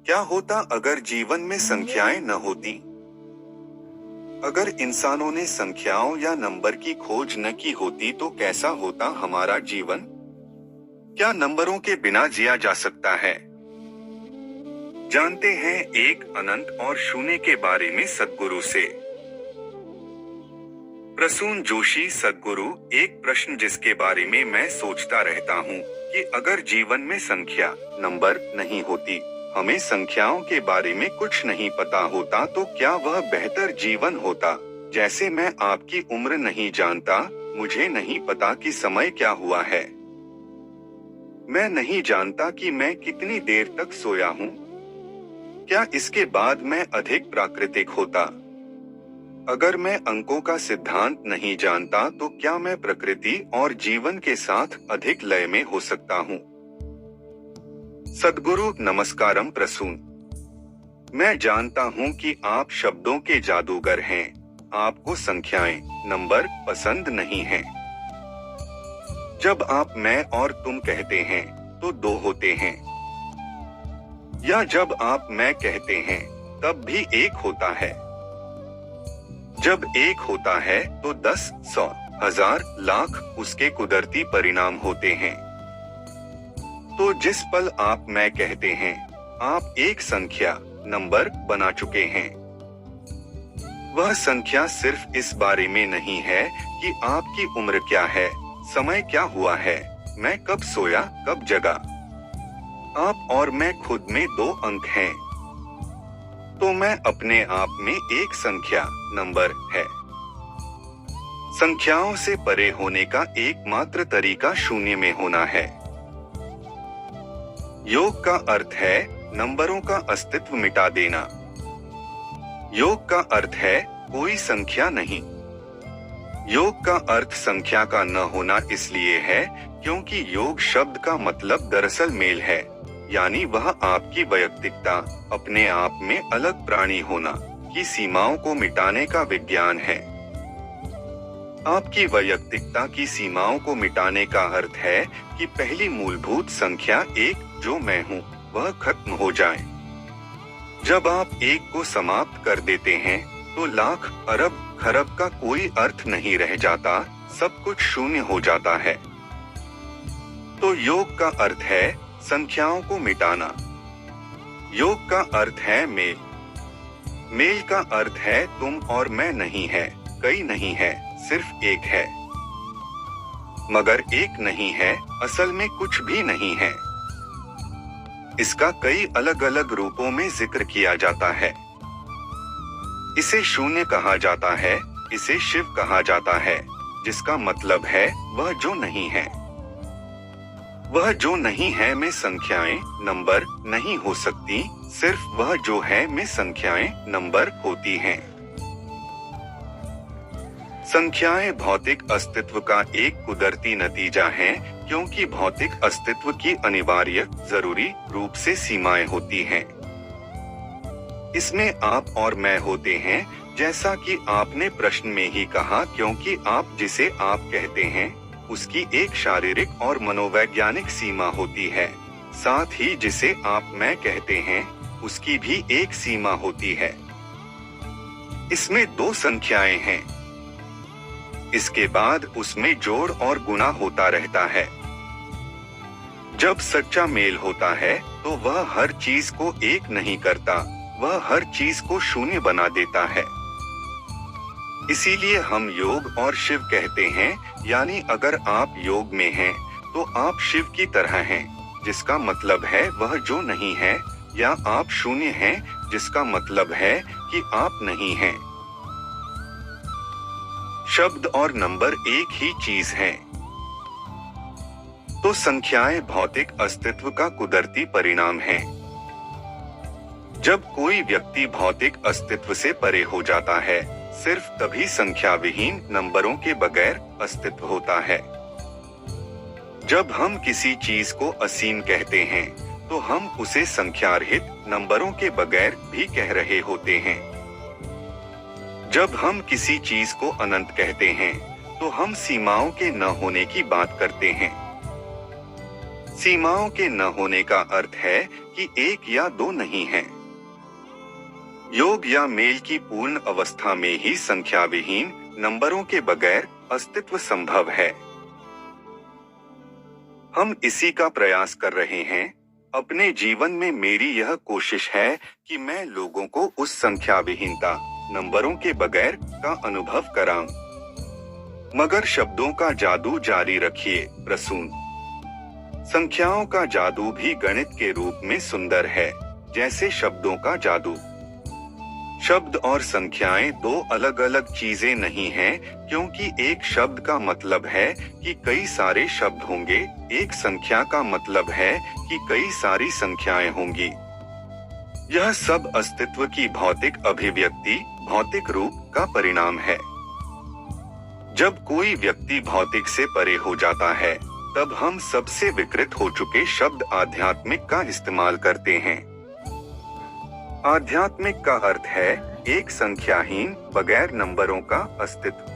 क्या होता अगर जीवन में संख्याएं न होती? अगर इंसानों ने संख्याओं या नंबर की खोज न की होती तो कैसा होता हमारा जीवन? क्या नंबरों के बिना जिया जा सकता है? जानते हैं एक अनंत और शून्य के बारे में सद्गुरु से। प्रसून जोशी सद्गुरु, एक प्रश्न जिसके बारे में मैं सोचता रहता हूँ कि अगर जीवन में संख्या, नंबर नहीं होती, हमें संख्याओं के बारे में कुछ नहीं पता होता तो क्या वह बेहतर जीवन होता? जैसे मैं आपकी उम्र नहीं जानता, मुझे नहीं पता कि समय क्या हुआ है। मैं नहीं जानता कि मैं कितनी देर तक सोया हूँ। क्या इसके बाद मैं अधिक प्राकृतिक होता? अगर मैं अंकों का सिद्धांत नहीं जानता तो क्या मैं प्रकृति और जीवन के साथ अधिक लय में हो सकता हूँ? सद्गुरु नमस्कारम प्रसून। मैं जानता हूँ कि आप शब्दों के जादूगर हैं। आपको संख्याएं, नंबर पसंद नहीं हैं। जब आप मैं और तुम कहते हैं तो दो होते हैं, या जब आप मैं कहते हैं तब भी एक होता है। जब एक होता है तो 10, 100, 1000, लाख उसके कुदरती परिणाम होते हैं। तो जिस पल आप मैं कहते हैं, आप एक संख्या, नंबर बना चुके हैं। वह संख्या सिर्फ इस बारे में नहीं है कि आपकी उम्र क्या है, समय क्या हुआ है, मैं कब सोया, कब जगा। आप और मैं खुद में दो अंक हैं। तो मैं अपने आप में एक संख्या, नंबर है। संख्याओं से परे होने का एकमात्र तरीका शून्य में होना है। योग का अर्थ है नंबरों का अस्तित्व मिटा देना। योग का अर्थ है कोई संख्या नहीं। योग का अर्थ संख्या का न होना इसलिए है क्योंकि योग शब्द का मतलब दरअसल मेल है, यानी वह आपकी वैयक्तिकता, अपने आप में अलग प्राणी होना की सीमाओं को मिटाने का विज्ञान है। आपकी वैयक्तिकता की सीमाओं को मिटाने का अर्थ है कि पहली मूलभूत संख्या एक, जो मैं हूँ, वह खत्म हो जाए। जब आप एक को समाप्त कर देते हैं तो लाख, अरब, खरब का कोई अर्थ नहीं रह जाता, सब कुछ शून्य हो जाता है। तो योग का अर्थ है संख्याओं को मिटाना। योग का अर्थ है मेल। मेल का अर्थ है तुम और मैं नहीं है, कई नहीं है, सिर्फ एक है। मगर एक नहीं है, असल में कुछ भी नहीं है। इसका कई अलग अलग रूपों में जिक्र किया जाता है। इसे शून्य कहा जाता है, इसे शिव कहा जाता है, जिसका मतलब है वह जो नहीं है। वह जो नहीं है में संख्याएं, नंबर नहीं हो सकती, सिर्फ वह जो है में संख्याएं, नंबर होती हैं। संख्याएं भौतिक अस्तित्व का एक कुदरती नतीजा हैं, क्योंकि भौतिक अस्तित्व की अनिवार्य, जरूरी रूप से सीमाएं होती हैं। इसमें आप और मैं होते हैं, जैसा कि आपने प्रश्न में ही कहा, क्योंकि आप जिसे आप कहते हैं उसकी एक शारीरिक और मनोवैज्ञानिक सीमा होती है। साथ ही जिसे आप मैं कहते हैं उसकी भी एक सीमा होती है। इसमें दो संख्याएं हैं। इसके बाद उसमें जोड़ और गुणा होता रहता है। जब सच्चा मेल होता है तो वह हर चीज को एक नहीं करता, वह हर चीज को शून्य बना देता है। इसीलिए हम योग और शिव कहते हैं, यानी अगर आप योग में हैं तो आप शिव की तरह हैं, जिसका मतलब है वह जो नहीं है, या आप शून्य हैं, जिसका मतलब है कि आप नहीं हैं। शब्द और नंबर एक ही चीज हैं। तो संख्याएं भौतिक अस्तित्व का कुदरती परिणाम हैं। जब कोई व्यक्ति भौतिक अस्तित्व से परे हो जाता है, सिर्फ तभी संख्या विहीन, नंबरों के बगैर अस्तित्व होता है। जब हम किसी चीज को असीम कहते हैं तो हम उसे संख्यारहित, नंबरों के बगैर भी कह रहे होते हैं। जब हम किसी चीज को अनंत कहते हैं तो हम सीमाओं के न होने की बात करते हैं। सीमाओं के न होने का अर्थ है कि एक या दो नहीं है। योग या मेल की पूर्ण अवस्था में ही संख्या विहीन नंबरों के बगैर अस्तित्व संभव है। हम इसी का प्रयास कर रहे हैं। अपने जीवन में मेरी यह कोशिश है कि मैं लोगों को उस संख्या विहीनता नंबरों के बगैर का अनुभव कराऊं। मगर शब्दों का जादू जारी रखिए प्रसून। संख्याओं का जादू भी गणित के रूप में सुंदर है, जैसे शब्दों का जादू। शब्द और संख्याएं दो अलग अलग चीजें नहीं हैं, क्योंकि एक शब्द का मतलब है कि कई सारे शब्द होंगे, एक संख्या का मतलब है कि कई सारी संख्याएं होंगी। यह सब अस्तित्व की भौतिक अभिव्यक्ति, भौतिक रूप का परिणाम है। जब कोई व्यक्ति भौतिक से परे हो जाता है, तब हम सबसे विकृत हो चुके शब्द आध्यात्मिक का इस्तेमाल करते हैं। आध्यात्मिक का अर्थ है एक संख्याहीन बगैर नंबरों का अस्तित्व।